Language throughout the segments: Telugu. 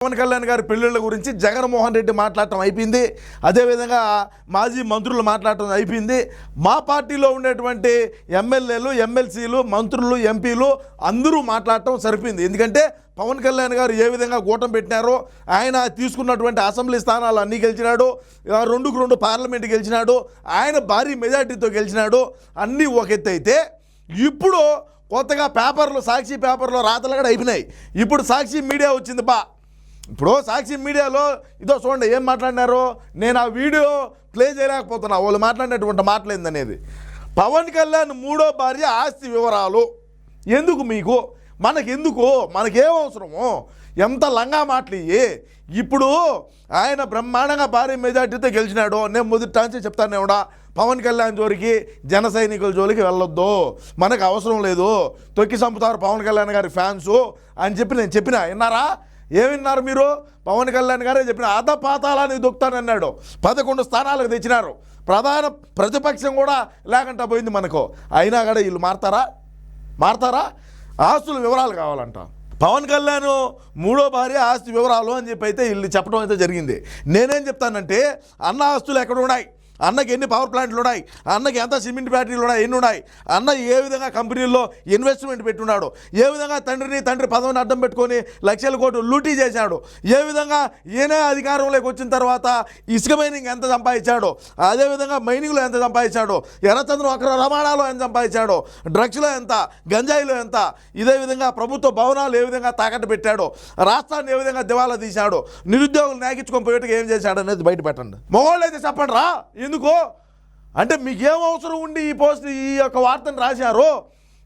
పవన్ కళ్యాణ్ గారి పెళ్ళిళ్ళ గురించి జగన్మోహన్ రెడ్డి మాట్లాడటం అయిపోయింది. అదేవిధంగా మాజీ మంత్రులు మాట్లాడటం అయిపోయింది. మా పార్టీలో ఉండేటువంటి ఎమ్మెల్యేలు, ఎమ్మెల్సీలు, మంత్రులు, ఎంపీలు అందరూ మాట్లాడటం సరిపోయింది. ఎందుకంటే పవన్ కళ్యాణ్ గారు ఏ విధంగా కూటమి పెట్టినారో, ఆయన తీసుకున్నటువంటి అసెంబ్లీ స్థానాలు అన్నీ గెలిచినాడు, 2 పార్లమెంట్ గెలిచినాడు, ఆయన భారీ మెజార్టీతో గెలిచినాడు. అన్నీ ఒక ఎత్తు అయితే ఇప్పుడు కొత్తగా పేపర్లు, సాక్షి పేపర్లో రాతలు కూడా అయిపోయినాయి. ఇప్పుడు సాక్షి మీడియా వచ్చింది. ఇప్పుడు సాక్షి మీడియాలో ఇదో చూడండి ఏం మాట్లాడినారో. నేను ఆ వీడియో ప్లే చేయలేకపోతున్నా, వాళ్ళు మాట్లాడినటువంటి మాటలు ఏందనేది. పవన్ కళ్యాణ్ 3వ భార్య ఆస్తి వివరాలు ఎందుకు మీకు, మనకెందుకు, మనకేం అవసరము, ఎంత లంగా మాటలు ఇప్పుడు ఆయన బ్రహ్మాండంగా భారీ మెజార్టీతో గెలిచినాడు. నేను మొదటి చెప్తాను కూడా పవన్ కళ్యాణ్ జోలికి, జన సైనికుల జోలికి వెళ్ళొద్దు, మనకు అవసరం లేదు, తొక్కి చంపుతారు పవన్ కళ్యాణ్ గారి ఫ్యాన్సు అని చెప్పి నేను చెప్పినా. విన్నారా? ఏమిన్నారు మీరు? పవన్ కళ్యాణ్ గారే చెప్పిన అధపాతాలని దొక్కుతానన్నాడు. 11 స్థానాలకు తెచ్చినారు. ప్రధాన ప్రతిపక్షం కూడా లేకుండా పోయింది మనకు. అయినా కూడా వీళ్ళు మారతారా? ఆస్తుల వివరాలు కావాలంట. పవన్ కళ్యాణ్ 3వ భార్య ఆస్తి వివరాలు అని చెప్పి అయితే వీళ్ళు చెప్పడం అయితే జరిగింది. నేనేం చెప్తానంటే, అన్న ఆస్తులు ఎక్కడ ఉన్నాయి, అన్నకి ఎన్ని పవర్ ప్లాంట్లు ఉన్నాయి, అన్నకి ఎంత సిమెంట్ ఫ్యాక్టరీలు ఉన్నాయి, ఎన్ని ఉన్నాయి, అన్న ఏ విధంగా కంపెనీల్లో ఇన్వెస్ట్మెంట్ పెట్టున్నాడు, ఏ విధంగా తండ్రి పదవిని అడ్డం పెట్టుకొని లక్షల కోట్లు లూటీ చేశాడు, ఏ విధంగా ఈయనే అధికారంలోకి వచ్చిన తర్వాత ఇసుక మైనింగ్ ఎంత సంపాదించాడు, అదేవిధంగా మైనింగ్లో ఎంత సంపాదించాడు, ఎర్రచంద్రం అక్రమ రవాణాలో ఎంత సంపాదించాడు, డ్రగ్స్లో ఎంత, గంజాయిలో ఎంత, ఇదే విధంగా ప్రభుత్వ భవనాలు ఏ విధంగా తాకట్టు పెట్టాడు, రాష్ట్రాన్ని ఏ విధంగా దివాలా తీశాడు, నిరుద్యోగులు నాకించుకొని పోయేట్టుగా ఏం చేశాడు అనేది బయట పెట్టండి. మగవాళ్ళు అయితే చెప్పండి రా. ఎందుకు అంటే మీకేం అవసరం ఉండి ఈ యొక్క వార్తను రాశారు?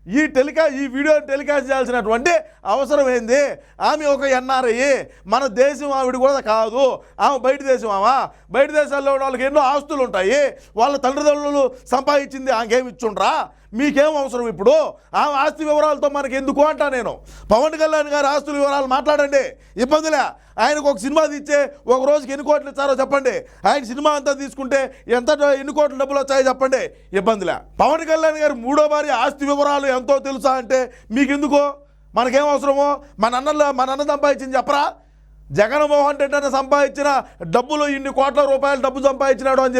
ఈ వీడియో టెలికాస్ట్ చేయాల్సినటువంటి అవసరం ఏంది? ఆమె ఒక ఎన్ఆర్ఐ, మన దేశం ఆవిడ కూడా కాదు, ఆమె బయట దేశాల్లో ఉన్న వాళ్ళకి ఎన్నో ఆస్తులు ఉంటాయి, వాళ్ళ తల్లిదండ్రులు సంపాదించింది ఆమెకేమి ఇచ్చుండ్రా? మీకేం అవసరం ఇప్పుడు ఆమె ఆస్తి వివరాలతో మనకి ఎందుకు అంటా నేను. పవన్ కళ్యాణ్ గారి ఆస్తుల వివరాలు మాట్లాడండి, ఇబ్బందిలే. ఆయనకు ఒక సినిమా తీస్తే ఒక రోజుకి ఎన్ని కోట్లు ఇచ్చారో చెప్పండి, ఆయన సినిమా అంతా తీసుకుంటే ఎన్ని కోట్ల డబ్బులు వచ్చాయో చెప్పండి, ఇబ్బందిలే. పవన్ కళ్యాణ్ గారు 3వ భార్య ఆస్తి వివరాలు ఎంతో తెలుసా అంటే మీకెందుకు, మనకేం అవసరమో? మన అన్న సంపాదించింది చెప్పరా? జగన్మోహన్ రెడ్డి అన్న సంపాదించిన డబ్బులు ఇన్ని కోట్ల రూపాయలు డబ్బు సంపాదించినాడు అని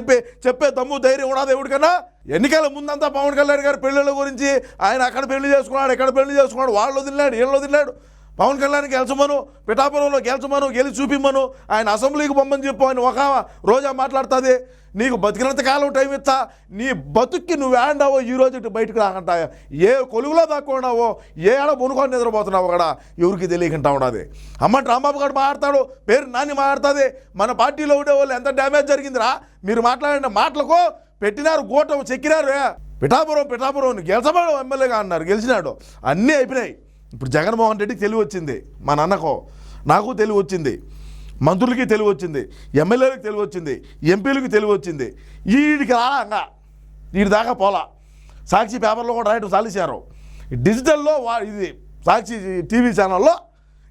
చెప్పే దమ్ము ధైర్యం కూడా దేవుడికన్నా. ఎన్నికల ముందంతా పవన్ కళ్యాణ్ గారి పెళ్ళిళ్ళ గురించి ఆయన అక్కడ పెళ్లి చేసుకున్నాడు, ఇక్కడ పెళ్లి చేసుకున్నాడు, వాళ్ళు వదిలినాడు, వీళ్ళు వదిలినాడు. పవన్ కళ్యాణ్ గెలిచమను, పిఠాపురంలో గెలిచమను, గెలిచి చూపిమ్మను, ఆయన అసెంబ్లీకి పంపని చెప్పు అని ఒక రోజా మాట్లాడుతుంది. నీకు బతికినంత కాలం టైం ఇస్తా, నీ బతుక్కి నువ్వు ఏండావో ఈ రోజు బయటకు రాకంటా, ఏ కొలువులో దాక్కున్నావో, ఏ ఆడ మునుకొని నిద్రపోతున్నావో కూడా ఎవరికి తెలియకుండా ఉండదు. అమ్మంటే రాంబాబు గారు మాట్లాడతాడు, పేరు నాని మాట్లాడుతుంది. మన పార్టీలో ఉండే వాళ్ళు ఎంత డ్యామేజ్ జరిగిందిరా మీరు మాట్లాడిన మాటలకు. పెట్టినారు గోటం, చెక్కినారు. పిఠాపురం గెలిచబడు ఎమ్మెల్యేగా అన్నారు, గెలిచినాడు, అన్నీ అయిపోయినాయి. ఇప్పుడు జగన్మోహన్ రెడ్డికి తెలివి వచ్చింది, మా నాన్నకో నాకు తెలివి వచ్చింది, మంత్రులకి తెలివి వచ్చింది, ఎమ్మెల్యేలకు తెలివి వచ్చింది, ఎంపీలకు తెలివి వచ్చింది. వీడికి రాగా వీడి దాకా పోలా. సాక్షి పేపర్లో కూడా రాయటం సాలిశారు. డిజిటల్లో ఇది సాక్షి టీవీ ఛానల్లో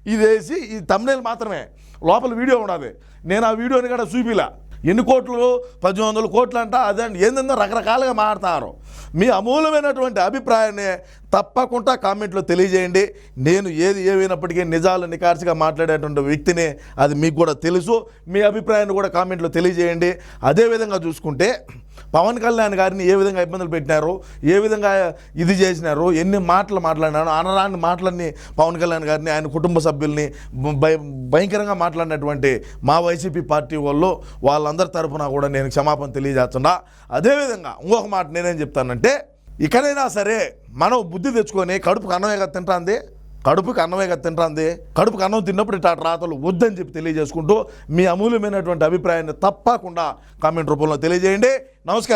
ఇది వేసి ఈ థంబ్నెయిల్ మాత్రమే, లోపల వీడియో ఉండదు. నేను ఆ వీడియోని కూడా చూపిలా. ఎన్ని కోట్లు, 1800 కోట్లు అంట, అదండి ఏందో రకరకాలుగా మాట్లాడతారు. మీ అమూల్యమైనటువంటి అభిప్రాయాన్ని తప్పకుండా కామెంట్లో తెలియజేయండి. నేను ఏమైనప్పటికీ నిజాలు నికార్సిగా మాట్లాడేటువంటి వ్యక్తిని, అది మీకు కూడా తెలుసు. మీ అభిప్రాయాన్ని కూడా కామెంట్లో తెలియజేయండి. అదేవిధంగా చూసుకుంటే పవన్ కళ్యాణ్ గారిని ఏ విధంగా ఇబ్బందులు పెట్టినారు, ఏ విధంగా ఇది చేసినారు, ఎన్ని మాటలు మాట్లాడినారు, అనరాని మాటలన్నీ పవన్ కళ్యాణ్ గారిని, ఆయన కుటుంబ సభ్యుల్ని భయంకరంగా మాట్లాడినటువంటి మా వైసీపీ పార్టీ వాళ్ళందరి తరఫున కూడా నేను క్షమాపణ తెలియజేస్తున్నా. అదేవిధంగా ఇంకొక మాట నేనేం చెప్తానంటే, ఇకనైనా సరే మనం బుద్ధి తెచ్చుకొని కడుపుకి అన్నమేగా తింటాంది, కడుపుకి అన్నం తిన్నప్పుడు ఇట్లా రాతలు వద్దని చెప్పి తెలియజేసుకుంటూ మీ అమూల్యమైనటువంటి అభిప్రాయాన్ని తప్పకుండా కామెంట్ రూపంలో తెలియజేయండి. నమస్కారం.